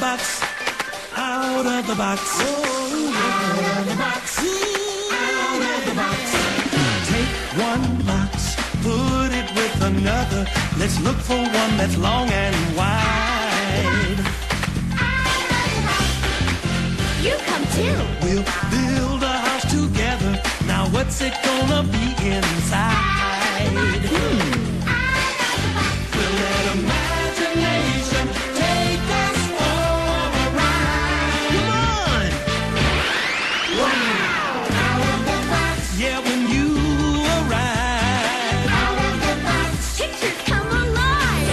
box, out of the box, out of the box, out of the box. Take one box, put it with another. Let's look for one that's long and wide. You come too. We'll build a house together. Now what's it gonna be inside? We'll let imagination take us for a ride. Come on! Wow! Out of the box. Yeah, when you arrive. Out of the box. Pictures come alive.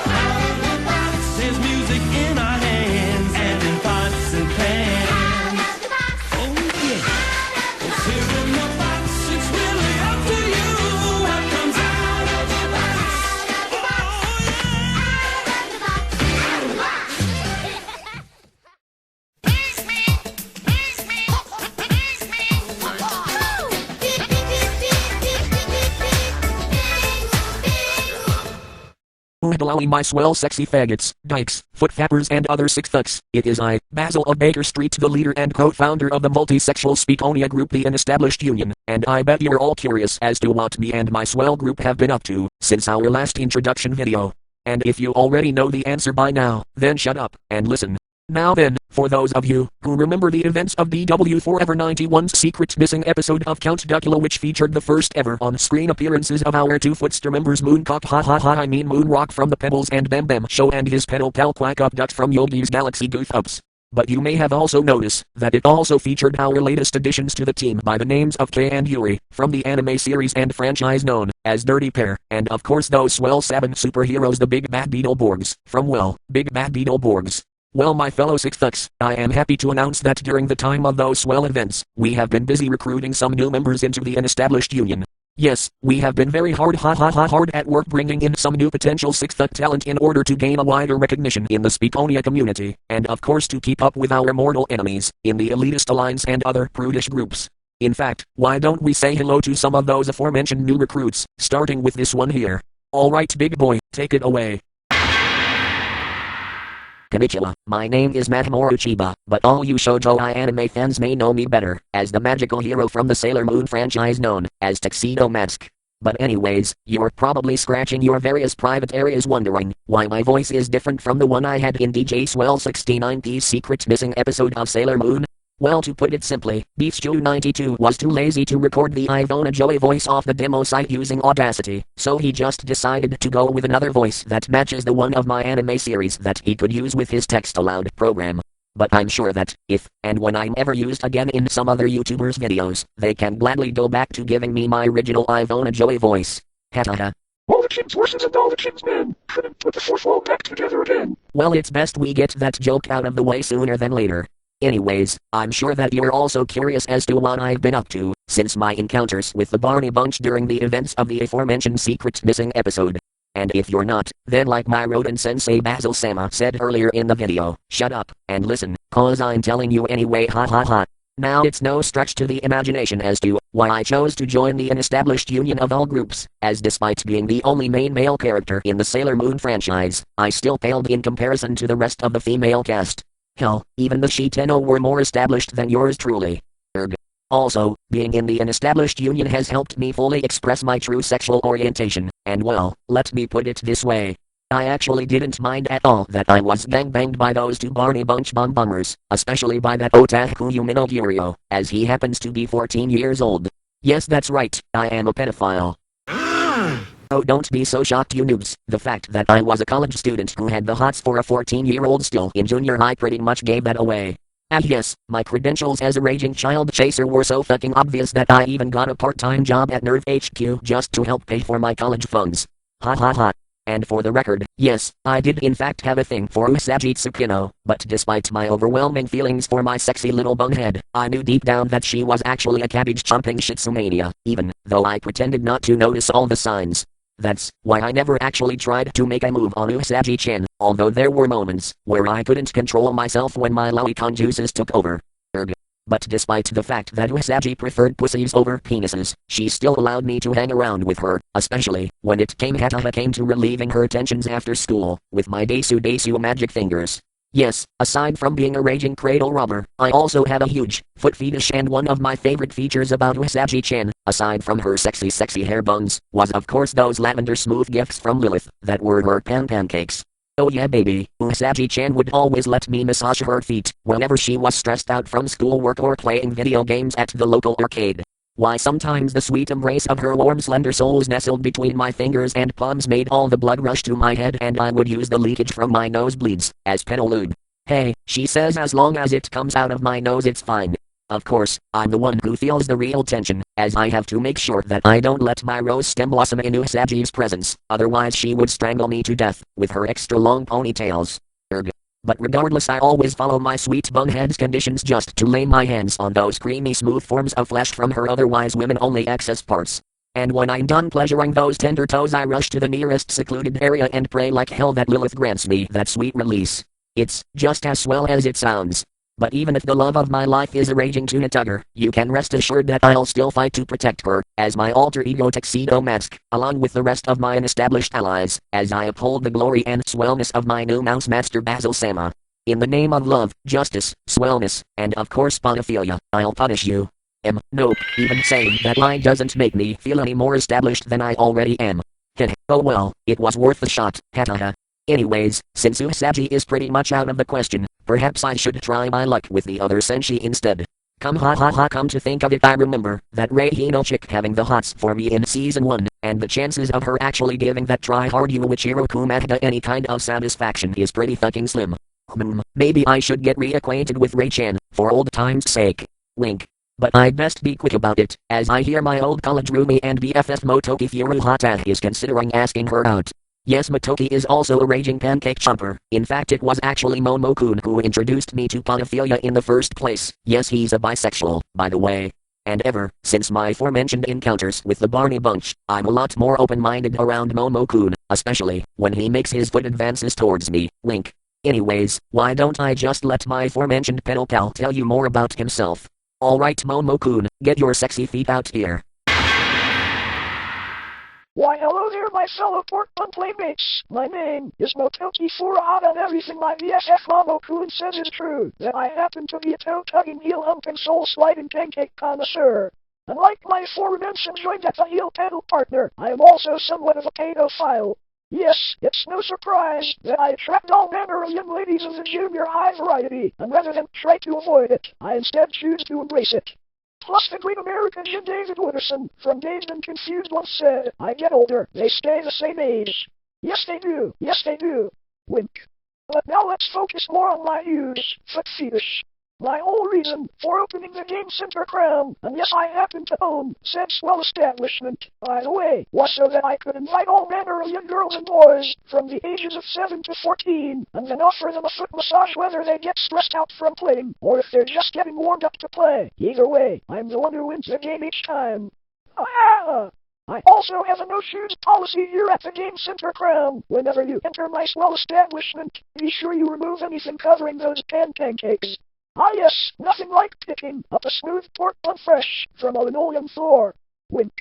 Out of the box. There's music in our hands and in pots and pans. Out of the box. Oh yeah. It's here in the box. It's really up to you. What comes out of the box? Oh yeah. Out of the box. Out of the box. Hello my swell sexy faggots, dykes, foot fappers and other sick fucks. It is I, Basil of Baker Street, the leader and co-founder of the multi-sexual Speakonia group, the Unestablished Union, and I bet you're all curious as to what me and my swell group have been up to since our last introduction video. And if you already know the answer by now, then shut up and listen. Now then, for those of you who remember the events of DW Forever 91's secret missing episode of Count Duckula, which featured the first ever on-screen appearances of our two Footster members Mooncock Moonrock from the Pebbles and Bem Bem Show and his pedal pal Quack Up Duck from Yogi's Galaxy Goof Ups. But you may have also noticed that it also featured our latest additions to the team by the names of Kay and Yuri, from the anime series and franchise known as Dirty Pair, and of course those swell 7 superheroes, the Big Bad Beetleborgs, from Big Bad Beetleborgs. Well, my fellow sick fucks, I am happy to announce that during the time of those swell events, we have been busy recruiting some new members into the Unestablished Union. Yes, we have been very hard at work bringing in some new potential sick fuck talent in order to gain a wider recognition in the Speakonia community, and of course to keep up with our mortal enemies in the Elitist Alliance and other prudish groups. In fact, why don't we say hello to some of those aforementioned new recruits, starting with this one here. Alright big boy, take it away. Konnichiwa, my name is Matamoru Chiba, but all you shoujo anime fans may know me better as the magical hero from the Sailor Moon franchise known as Tuxedo Mask. But anyways, you're probably scratching your various private areas wondering why my voice is different from the one I had in DJ Swell 69's secret missing episode of Sailor Moon. Well, to put it simply, Beastju92 was too lazy to record the Ivona Joey voice off the demo site using Audacity, so he just decided to go with another voice that matches the one of my anime series that he could use with his Text-Aloud program. But I'm sure that, if and when I'm ever used again in some other YouTubers' videos, they can gladly go back to giving me my original Ivona Joey voice. Hataha. All the king's horses and all the king's men, couldn't put the fourth wall back together again. Well, it's best we get that joke out of the way sooner than later. Anyways, I'm sure that you're also curious as to what I've been up to since my encounters with the Barney Bunch during the events of the aforementioned secret missing episode. And if you're not, then like my rodent sensei Basil Sama said earlier in the video, shut up and listen, cause I'm telling you anyway. Now it's no stretch to the imagination as to why I chose to join the Unestablished Union of all groups, as despite being the only main male character in the Sailor Moon franchise, I still paled in comparison to the rest of the female cast. Hell, even the Shiteno were more established than yours truly. Also, being in the Unestablished Union has helped me fully express my true sexual orientation, and well, let me put it this way. I actually didn't mind at all that I was gangbanged by those two Barney Bunch bomb-bombers, especially by that otaku Yumino Gyuryo, as he happens to be 14 years old. Yes, that's right, I am a pedophile. Oh, don't be so shocked you noobs, the fact that I was a college student who had the hots for a 14-year-old still in junior high pretty much gave that away. Ah yes, my credentials as a raging child chaser were so fucking obvious that I even got a part-time job at Nerve HQ just to help pay for my college funds. And for the record, yes, I did in fact have a thing for Usagi Tsukino, but despite my overwhelming feelings for my sexy little bonehead, I knew deep down that she was actually a cabbage-chomping shitsumania, even though I pretended not to notice all the signs. That's why I never actually tried to make a move on Usagi-chan, although there were moments where I couldn't control myself when my lolicon juices took over. But despite the fact that Usagi preferred pussies over penises, she still allowed me to hang around with her, especially when it came to relieving her tensions after school, with my Desu magic fingers. Yes, aside from being a raging cradle robber, I also have a huge foot fetish, and one of my favorite features about Usagi-chan, aside from her sexy hair buns, was of course those lavender smooth gifts from Lilith that were her pancakes. Oh yeah baby, Usagi-chan would always let me massage her feet whenever she was stressed out from schoolwork or playing video games at the local arcade. Why sometimes the sweet embrace of her warm slender soles nestled between my fingers and palms made all the blood rush to my head, and I would use the leakage from my nosebleeds as penalud. Hey, she says as long as it comes out of my nose it's fine. Of course, I'm the one who feels the real tension, as I have to make sure that I don't let my rose stem blossom in Usagi's presence, otherwise she would strangle me to death with her extra long ponytails. But regardless, I always follow my sweet bunhead's conditions just to lay my hands on those creamy smooth forms of flesh from her otherwise women-only access parts. And when I'm done pleasuring those tender toes, I rush to the nearest secluded area and pray like hell that Lilith grants me that sweet release. It's just as swell as it sounds. But even if the love of my life is a raging tuna tugger, you can rest assured that I'll still fight to protect her, as my alter ego Tuxedo Mask, along with the rest of my unestablished allies, as I uphold the glory and swellness of my new mouse master Basil-sama. In the name of love, justice, swellness, and of course ponophilia, I'll punish you. Nope, even saying that line doesn't make me feel any more established than I already am. Oh well, it was worth the shot, hataha. Anyways, since Usagi is pretty much out of the question, perhaps I should try my luck with the other senshi instead. Come to think of it, I remember that Reihino chick having the hots for me in season 1, and the chances of her actually giving that try-hard Yuichiro Kumada any kind of satisfaction is pretty fucking slim. Maybe I should get reacquainted with Rei-chan, for old time's sake. Wink. But I'd best be quick about it, as I hear my old college roomie and BFF Motoki Furuhata is considering asking her out. Yes, Motoki is also a raging pancake chomper. In fact, it was actually Momo-kun who introduced me to ponophilia in the first place. Yes, he's a bisexual, by the way. And ever since my aforementioned encounters with the Barney Bunch, I'm a lot more open-minded around Momo-kun, especially when he makes his foot advances towards me. Wink. Anyways, why don't I just let my aforementioned pedal pal tell you more about himself? Alright Momo-kun, get your sexy feet out here. Why, hello there, my fellow Portland playmates. My name is Motoki Furuhata, and everything my BFF Momo-kun says is true. That I happen to be a toe-tugging, heel-humping, soul-sliding pancake connoisseur. Unlike my aforementioned joined at the heel pedal partner, I am also somewhat of a pedophile. Yes, it's no surprise that I attract all manner of young ladies of the junior high variety, and rather than try to avoid it, I instead choose to embrace it. Plus the great American Jim David Witterson from Dazed and Confused once said, I get older, they stay the same age. Yes they do, yes they do. Wink. But now let's focus more on my huge foot fetish. My whole reason for opening the Game Center crown, and yes I happen to own said Swell establishment, by the way, was so that I could invite all manner of young girls and boys from the ages of 7 to 14, and then offer them a foot massage whether they get stressed out from playing, or if they're just getting warmed up to play. Either way, I'm the one who wins the game each time. I also have a no-shoes policy here at the Game Center crown. Whenever you enter my Swell establishment, be sure you remove anything covering those pancakes. Ah yes, nothing like picking up a smooth Portland fresh from a linoleum floor. Wink.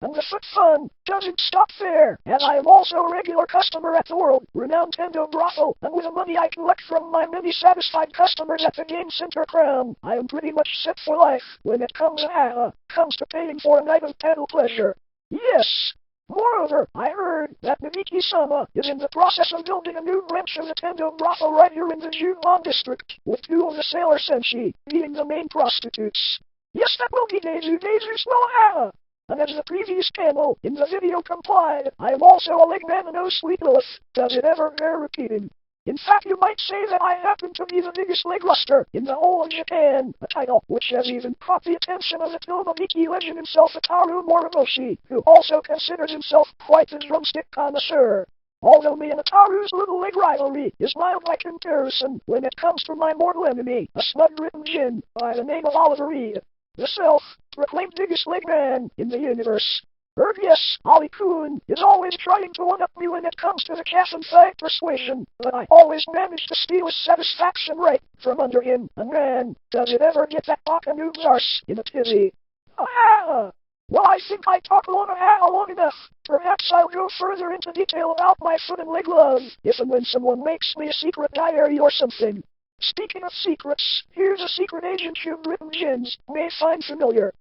And the foot fun doesn't stop there, and I am also a regular customer at the world-renowned Tendo brothel, and with the money I collect from my many satisfied customers at the Game Center crown, I am pretty much set for life when it comes to paying for a night of pedal pleasure. Yes! Moreover, I heard that Nabiki-sama is in the process of building a new branch of the Tendo brothel right here in the Junon district, with 2 of the sailor senshi being the main prostitutes. Yes, that will be Dezu Swell. And as the previous panel in the video complied, I am also a leg man and oh sweet Lilith, does it ever bear repeating? In fact, you might say that I happen to be the biggest leg luster in the whole of Japan, a title which has even caught the attention of the Tomoiki legend himself, Ataru Morimoshi, who also considers himself quite the drumstick connoisseur. Although me and Ataru's little leg rivalry is mild by comparison when it comes to my mortal enemy, a smut-ridden djinn by the name of Oliver Reed, the self-proclaimed biggest leg man in the universe. Yes, Ollie-kun is always trying to one-up me when it comes to the calf and thigh persuasion, but I always manage to steal his satisfaction right from under him, and man, does it ever get that baka noob's arse in a tizzy. Well, I think I talked long enough. Perhaps I'll go further into detail about my foot and leg love, if and when someone makes me a secret diary or something. Speaking of secrets, here's a secret agent you've written gems may find familiar.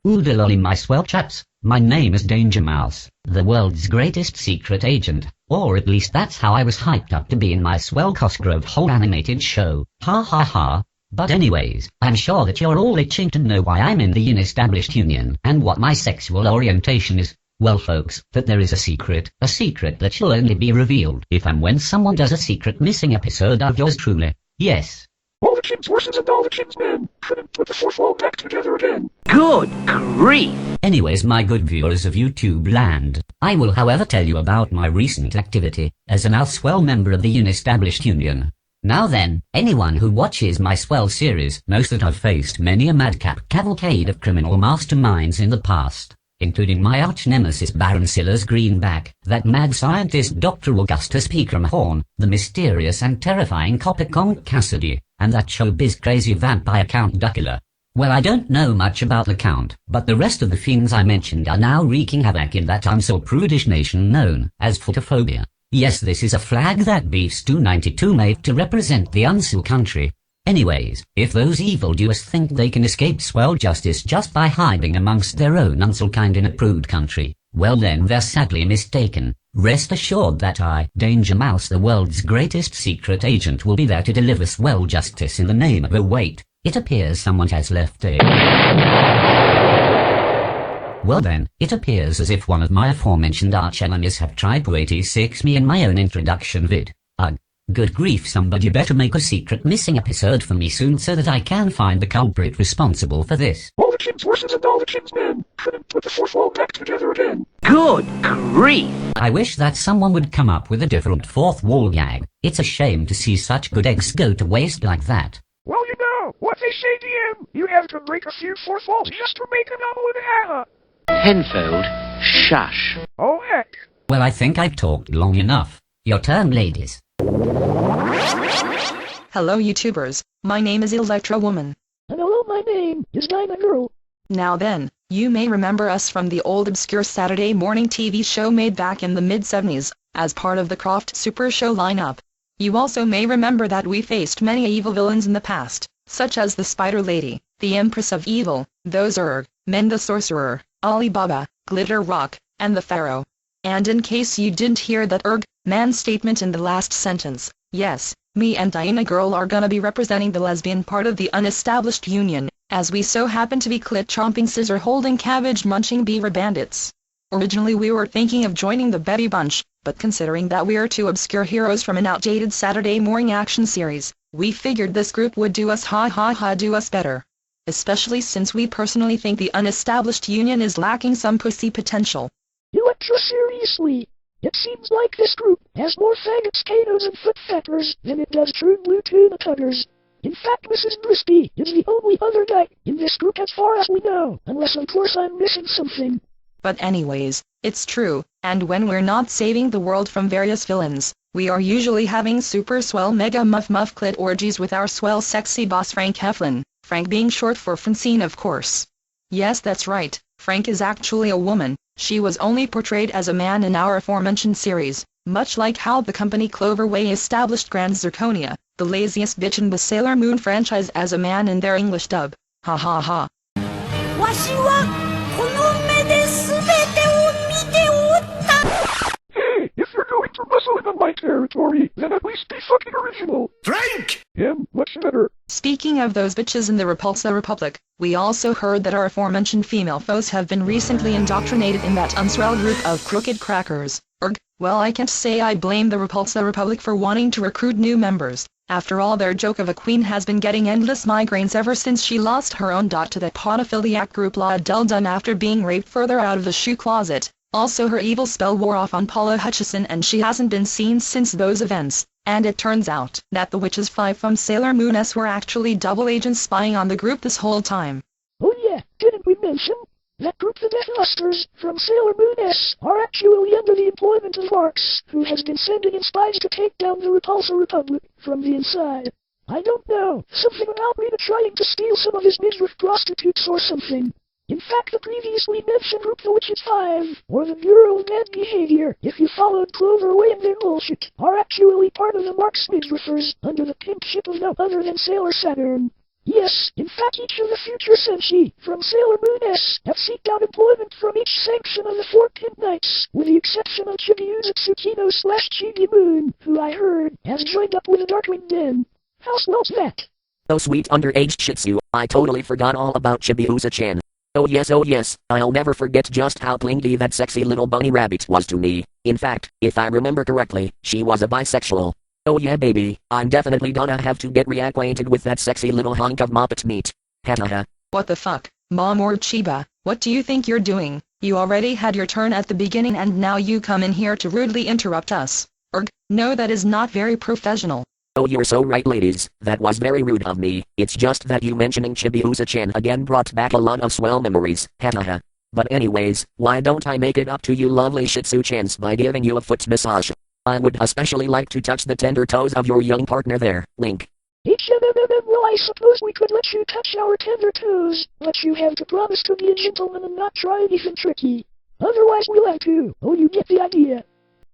Oodalolly my swell chaps, my name is Danger Mouse, the world's greatest secret agent, or at least that's how I was hyped up to be in my Swell Cosgrove whole animated show, ha ha ha. But anyways, I'm sure that you're all itching to know why I'm in the Unestablished Union and what my sexual orientation is. Well folks, that there is a secret that shall only be revealed if and when someone does a secret missing episode of yours truly. Yes. All the king's horses and all the king's men couldn't put the fourth wall back together again. Good grief! Anyways, my good viewers of YouTube land, I will however tell you about my recent activity as a now Swell member of the Unestablished Union. Now then, anyone who watches my Swell series knows that I've faced many a madcap cavalcade of criminal masterminds in the past, including my arch-nemesis Baron Silas Greenback, that mad scientist Dr. Augustus Peakrumhorn, the mysterious and terrifying copper Conk Cassidy, and that showbiz crazy vampire Count Duckula. Well, I don't know much about the Count, but the rest of the fiends I mentioned are now wreaking havoc in that unso-prudish nation known as Photophobia. Yes, this is a flag that Beefs 292 made to represent the Unsul country. Anyways, if those evildoers think they can escape Swell justice just by hiding amongst their own Unsul kind in a prude country, well then they're sadly mistaken. Rest assured that I, Danger Mouse, the world's greatest secret agent, will be there to deliver Swell justice in the name of wait, it appears someone has left a... Well then, it appears as if one of my aforementioned arch-enemies have tried to 86 me in my own introduction vid. Ugh. Good grief, somebody better make a secret missing episode for me soon so that I can find the culprit responsible for this. All the king's horses and all the king's men couldn't put the fourth wall back together again. Good grief! I wish that someone would come up with a different fourth wall gag. It's a shame to see such good eggs go to waste like that. Well, you know what they say, DM. You have to break a few fourth walls just to make a novel with a hammer. Tenfold, shush. Oh, heck. Well, I think I've talked long enough. Your turn, ladies. Hello YouTubers, my name is Electro Woman. And hello, my name is Dinah Girl. Now then, you may remember us from the old obscure Saturday morning TV show made back in the mid-70s, as part of the Croft Super Show lineup. You also may remember that we faced many evil villains in the past, such as the Spider Lady, the Empress of Evil, those Urg, Men the Sorcerer, Alibaba, Glitter Rock, and the Pharaoh. And in case you didn't hear that Urg, man statement in the last sentence, yes, me and Dinah Girl are gonna be representing the lesbian part of the Unestablished Union, as we so happen to be clit-chomping scissor-holding cabbage-munching beaver bandits. Originally we were thinking of joining the Betty Bunch, but considering that we're two obscure heroes from an outdated Saturday morning action series, we figured this group would do us do us better. Especially since we personally think the Unestablished Union is lacking some pussy potential. Electro, seriously. It seems like this group has more faggots, catos, and foot fetters than it does true blue tuna cutters. In fact, Mrs. Brisby is the only other guy in this group as far as we know, unless of course I'm missing something. But anyways, it's true, and when we're not saving the world from various villains, we are usually having super swell mega muff clit orgies with our swell sexy boss Frank Heflin, Frank being short for Francine of course. Yes, that's right, Frank is actually a woman. She was only portrayed as a man in our aforementioned series, much like how the company Cloverway established Grand Zirconia, the laziest bitch in the Sailor Moon franchise, as a man in their English dub. Ha ha ha. Hey, if you're going to rustle in on my territory, then at least be fucking original. Drink! Much better. Speaking of those bitches in the Repulsa Republic, we also heard that our aforementioned female foes have been recently indoctrinated in that unswell group of crooked crackers. Erg, well, I can't say I blame the Repulsa Republic for wanting to recruit new members. After all, their joke of a queen has been getting endless migraines ever since she lost her own dot to that podophiliac group Laudel done after being raped further out of the shoe closet. Also, her evil spell wore off on Paula Hutchison and she hasn't been seen since those events. And it turns out that the witches 5 from Sailor Moon S were actually double agents spying on the group this whole time. Oh yeah, didn't we mention? That group, the Deathlusters, from Sailor Moon S, are actually under the employment of Marks, who has been sending in spies to take down the Repulsa Republic from the inside. I don't know. Something about Rita trying to steal some of his midriff prostitutes or something. In fact, the previously mentioned group, the Witches 5, or the Bureau of Bad Behavior, if you followed Clover Way and their bullshit, are actually part of the Mark's midriffers, under the pink ship of no other than Sailor Saturn. Yes, in fact each of the future Senshi, from Sailor Moon S, have seeked out employment from each section of the 4 Pimp Knights, with the exception of Chibiusa Tsukino/Chibi Moon, who I heard has joined up with the Darkwing Den. How smells that? Oh sweet underage Shih Tzu, I totally forgot all about Chibiusa-chan. Oh yes, I'll never forget just how clingy that sexy little bunny rabbit was to me. In fact, if I remember correctly, she was a bisexual. Oh yeah baby, I'm definitely gonna have to get reacquainted with that sexy little hunk of Muppet meat. Hahaha. What the fuck, Mom or Chiba, what do you think you're doing? You already had your turn at the beginning and now you come in here to rudely interrupt us. Erg, no, that is not very professional. Oh you're so right ladies, that was very rude of me. It's just that you mentioning Chibiusa-chan again brought back a lot of swell memories. Hahaha. But anyways, why don't I make it up to you lovely Shih Tzu-chans by giving you a foot massage? I would especially like to touch the tender toes of your young partner there, Link. Well, I suppose we could let you touch our tender toes, but you have to promise to be a gentleman and not try anything tricky. Otherwise we'll have to. Oh, you get the idea.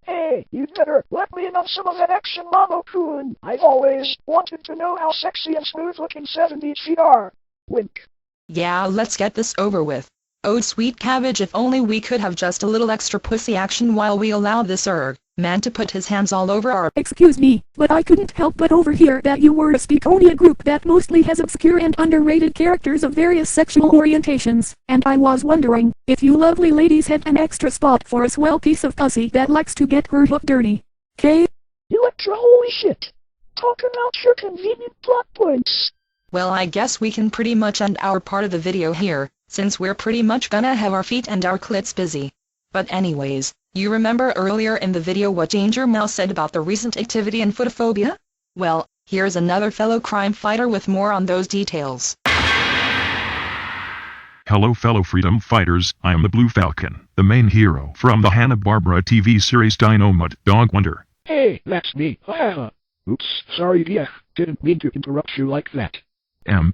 Hey, you'd better let me in on some of that action, Momo-kun. I've always wanted to know how sexy and smooth-looking 70s feet are. Wink. Yeah, let's get this over with. Oh sweet cabbage, if only we could have just a little extra pussy action while we allow this man to put his hands all over our— Excuse me, but I couldn't help but overhear that you were a Speakonia group that mostly has obscure and underrated characters of various sexual orientations, and I was wondering if you lovely ladies had an extra spot for a swell piece of pussy that likes to get her hook dirty. Okay? Electra, holy shit. Talk about your convenient plot points. Well, I guess we can pretty much end our part of the video here, since we're pretty much gonna have our feet and our clits busy. But anyways, you remember earlier in the video what Danger Mouse said about the recent activity in photophobia? Well, here's another fellow crime fighter with more on those details. Hello fellow freedom fighters, I am the Blue Falcon, the main hero from the Hanna-Barbera TV series Dynamite Dog Wonder. Hey, that's me. Oops, sorry Diech, didn't mean to interrupt you like that.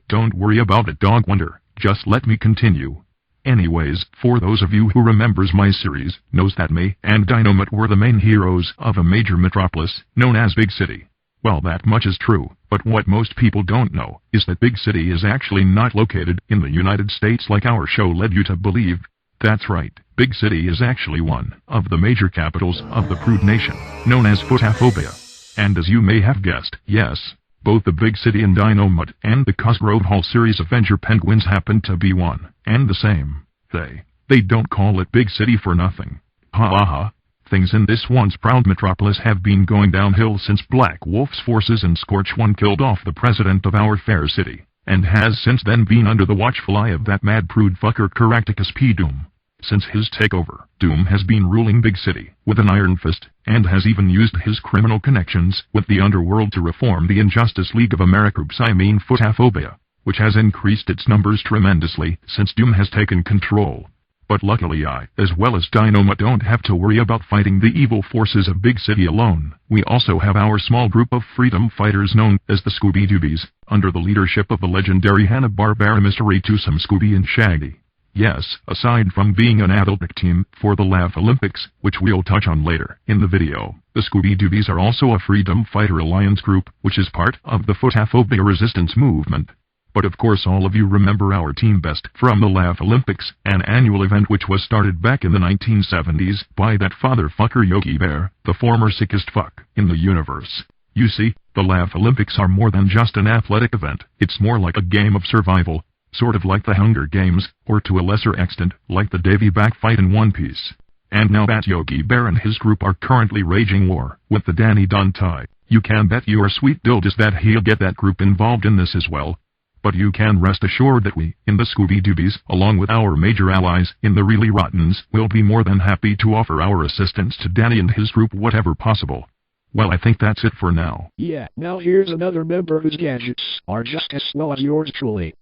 Don't worry about it Dog Wonder, just let me continue. Anyways, for those of you who remembers my series, knows that me and Dynamite were the main heroes of a major metropolis, known as Big City. Well, that much is true, but what most people don't know, is that Big City is actually not located in the United States like our show led you to believe. That's right, Big City is actually one of the major capitals of the prude nation, known as photophobia. And as you may have guessed, yes, both the Big City and Dynamite and the Cosgrove Hall series Avenger Penguins happen to be one and the same. They don't call it Big City for nothing. Ha ha ha. Things in this once proud metropolis have been going downhill since Black Wolf's forces and Scorch One killed off the president of our fair city, and has since then been under the watchful eye of that mad prude fucker Caractacus P. Doom. Since his takeover, Doom has been ruling Big City with an iron fist, and has even used his criminal connections with the underworld to reform the Injustice League of America, photophobia, which has increased its numbers tremendously since Doom has taken control. But luckily I, as well as Dynamite, don't have to worry about fighting the evil forces of Big City alone. We also have our small group of freedom fighters known as the Scooby-Doobies, under the leadership of the legendary Hanna-Barbera Mystery Twosome Scooby and Shaggy. Yes, aside from being an adult team for the Laugh Olympics, which we'll touch on later in the video, the Scooby-Doobies are also a Freedom Fighter Alliance group, which is part of the photophobia resistance movement. But of course all of you remember our Team Best from the Laugh Olympics, an annual event which was started back in the 1970s by that fatherfucker Yogi Bear, the former sickest fuck in the universe. You see, the Laugh Olympics are more than just an athletic event, it's more like a game of survival. Sort of like the Hunger Games, or to a lesser extent, like the Davy Back fight in One Piece. And now that Yogi Bear and his group are currently raging war with the Danny Duntai, you can bet your sweet dildos that he'll get that group involved in this as well. But you can rest assured that we, in the Scooby-Doobies, along with our major allies in the Really Rottens, will be more than happy to offer our assistance to Danny and his group whatever possible. Well, I think that's it for now. Yeah, now here's another member whose gadgets are just as swell as yours truly.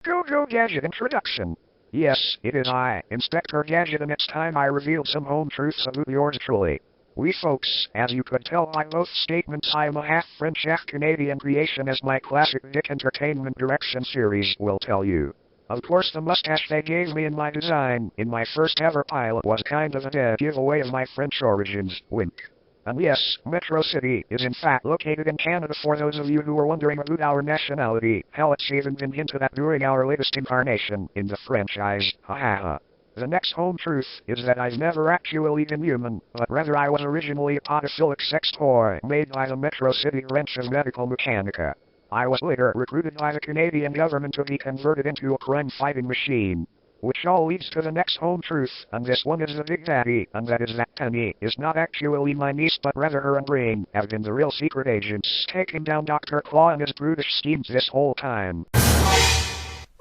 JoJo Gadget Introduction. Yes, it is I, Inspector Gadget, and it's time I revealed some home truths about yours truly. We folks, as you could tell by both statements, I am a half French, half Canadian creation, as my classic Vic Entertainment Direction series will tell you. Of course, the mustache they gave me in my design, in my first ever pilot, was kind of a dead giveaway of my French origins, wink. And yes, Metro City is in fact located in Canada for those of you who are wondering about our nationality. Hell, it's even been hinted at during our latest incarnation in the franchise, ha ha ha. The next home truth is that I've never actually been human, but rather I was originally a podophilic sex toy made by the Metro City branch of Medical Mechanica. I was later recruited by the Canadian government to be converted into a crime-fighting machine. Which all leads to the next home truth, and this one is the big daddy, and that is that Penny is not actually my niece, but rather her and Brain have been the real secret agents taking down Dr. Claw and his brutish schemes this whole time.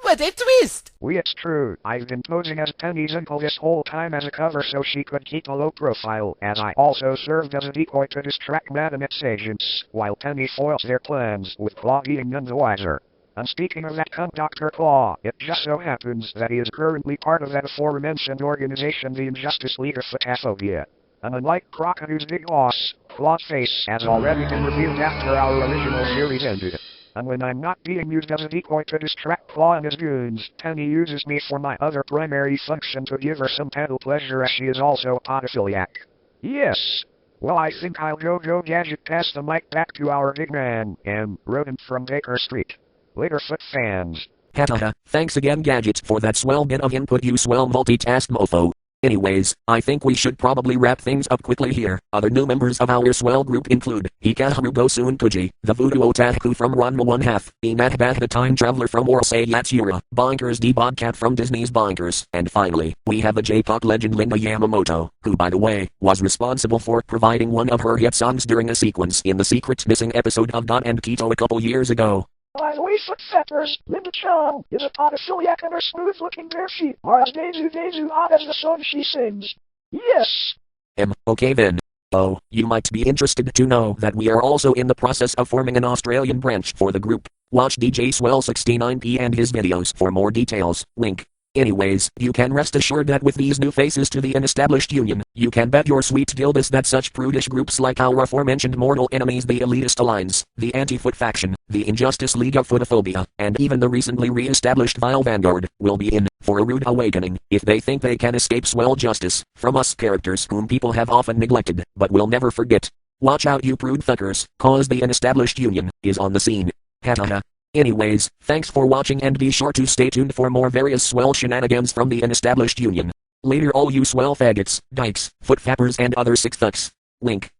What a twist! It's true. I've been posing as Penny's uncle this whole time as a cover so she could keep a low profile, as I also served as a decoy to distract Madam's agents, while Penny foils their plans, with Claw being none the wiser. And speaking of that cunt Dr. Claw, it just so happens that he is currently part of that aforementioned organization, the Injustice League of Phatophobia. And unlike Crocodile's big boss, Claw's face has already been revealed after our original series ended. And when I'm not being used as a decoy to distract Claw and his goons, Penny uses me for my other primary function, to give her some pedal pleasure, as she is also a podophiliac. Yes. Well, I think I'll go Gadget, pass the mic back to our big man, Rodent from Baker Street. Later, foot fans. Hataha, thanks again Gadget for that swell bit of input, you swell multitask mofo. Anyways, I think we should probably wrap things up quickly here. Other new members of our swell group include Hikaharu Bosun Kuji, the Voodoo Otaku from Ranma 1/2, Inat Bath the Time Traveler from Orsay Yatsura, Bonkers the Bobcat from Disney's Bonkers, and finally, we have a J-pop legend Linda Yamamoto, who by the way, was responsible for providing one of her hit songs during a sequence in the Secret Missing episode of Dot and Keto a couple years ago. By the way, footfetters, Linda Chong is a podophiliac, and her smooth-looking bare feet are as Dezu hot as the song she sings. Yes! Okay then. Oh, you might be interested to know that we are also in the process of forming an Australian branch for the group. Watch DJ Swell 69p and his videos for more details. Link. Anyways, you can rest assured that with these new faces to the Unestablished Union, you can bet your sweet dilbus that such prudish groups like our aforementioned mortal enemies, the Elitist Alliance, the Anti-Foot Faction, the Injustice League of Phatophobia, and even the recently re-established Vile Vanguard, will be in for a rude awakening if they think they can escape swell justice from us characters whom people have often neglected, but will never forget. Watch out, you prude fuckers, cause the Unestablished Union is on the scene. Hataha. Anyways, thanks for watching, and be sure to stay tuned for more various swell shenanigans from the Unestablished Union. Later, all you swell faggots, dykes, foot fappers and other sick fucks. Link.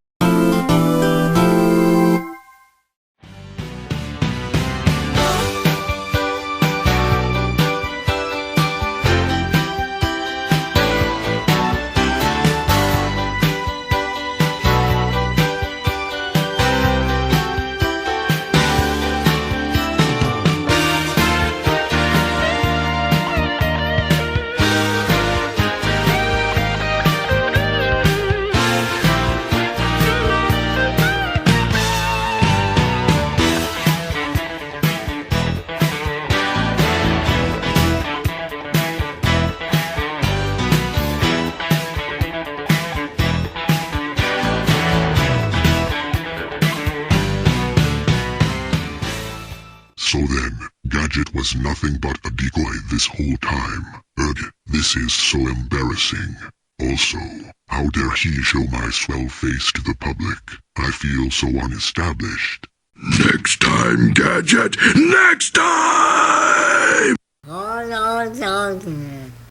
So then, Gadget was nothing but a decoy this whole time. Ugh, this is so embarrassing. Also, how dare he show my swell face to the public? I feel so unestablished. Next time, Gadget! Next time! Oh, no, no, no.